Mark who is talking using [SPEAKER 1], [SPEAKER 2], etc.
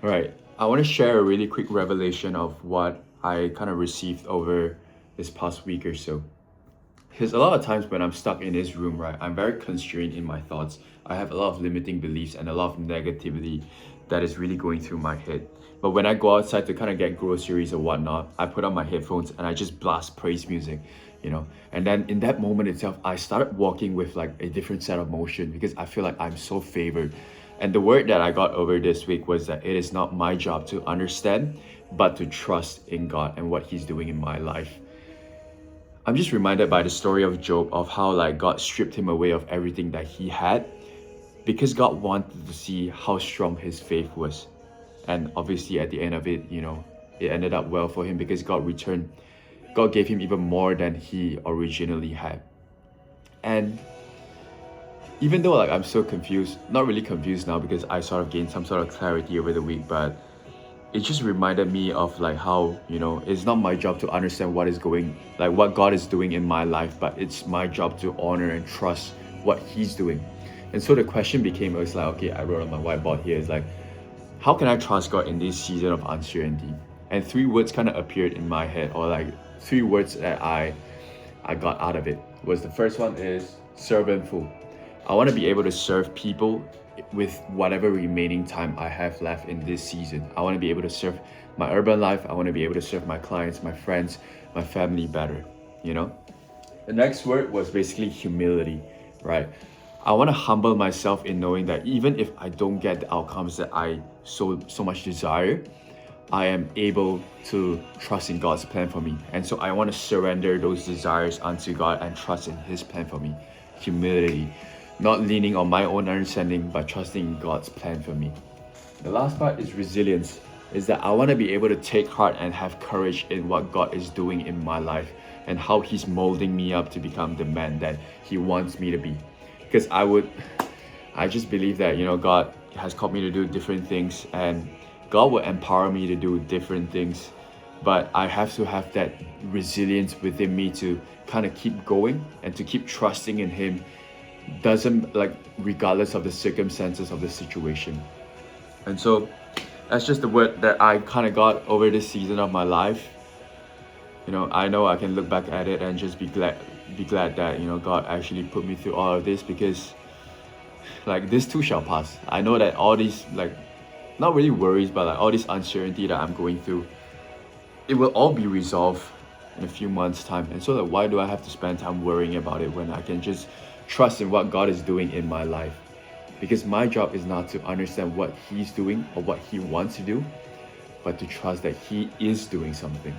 [SPEAKER 1] All right, I want to share a really quick revelation of what I kind of received over this past week or so. Because a lot of times when I'm stuck in this room, right, I'm very constrained in my thoughts. I have a lot of limiting beliefs and a lot of negativity that is really going through my head. But when I go outside to kind of get groceries or whatnot, I put on my headphones and I just blast praise music, you know. And then in that moment itself, I started walking with like a different set of motion because I feel like I'm so favored. And the word that I got over this week was that it is not my job to understand, but to trust in God and what He's doing in my life. I'm just reminded by the story of Job of how like God stripped him away of everything that he had because God wanted to see how strong his faith was. And obviously at the end of it, it ended up well for him because God gave him even more than he originally had. And even though like I'm so confused, not really confused now because I sort of gained some sort of clarity over the week, but it just reminded me of like how it's not my job to understand what God is doing in my life, but it's my job to honor and trust what He's doing. And so the question became, it's like, okay, I wrote on my whiteboard here, is like, how can I trust God in this season of uncertainty? And three words kind of appeared in my head, or like three words that I got out of it. Was the first one is servantful. I want to be able to serve people with whatever remaining time I have left in this season. I want to be able to serve my urban life. I want to be able to serve my clients, my friends, my family better, you know? The next word was basically humility, right? I want to humble myself in knowing that even if I don't get the outcomes that I so much desire, I am able to trust in God's plan for me. And so I want to surrender those desires unto God and trust in His plan for me. Humility. Not leaning on my own understanding, but trusting in God's plan for me. The last part is resilience. Is that I want to be able to take heart and have courage in what God is doing in my life and how He's molding me up to become the man that He wants me to be. Because I just believe that, God has called me to do different things and God will empower me to do different things. But I have to have that resilience within me to kind of keep going and to keep trusting in Him, doesn't like regardless of the circumstances of the situation. And so that's just the word that I kind of got over this season of my life. I know I can look back at it and just be glad that God actually put me through all of this, because like this too shall pass. I know that all these like not really worries, but like all this uncertainty that I'm going through, it will all be resolved in a few months time. And so like, why do I have to spend time worrying about it when I can just trust in what God is doing in my life? Because my job is not to understand what He's doing or what He wants to do, but to trust that He is doing something.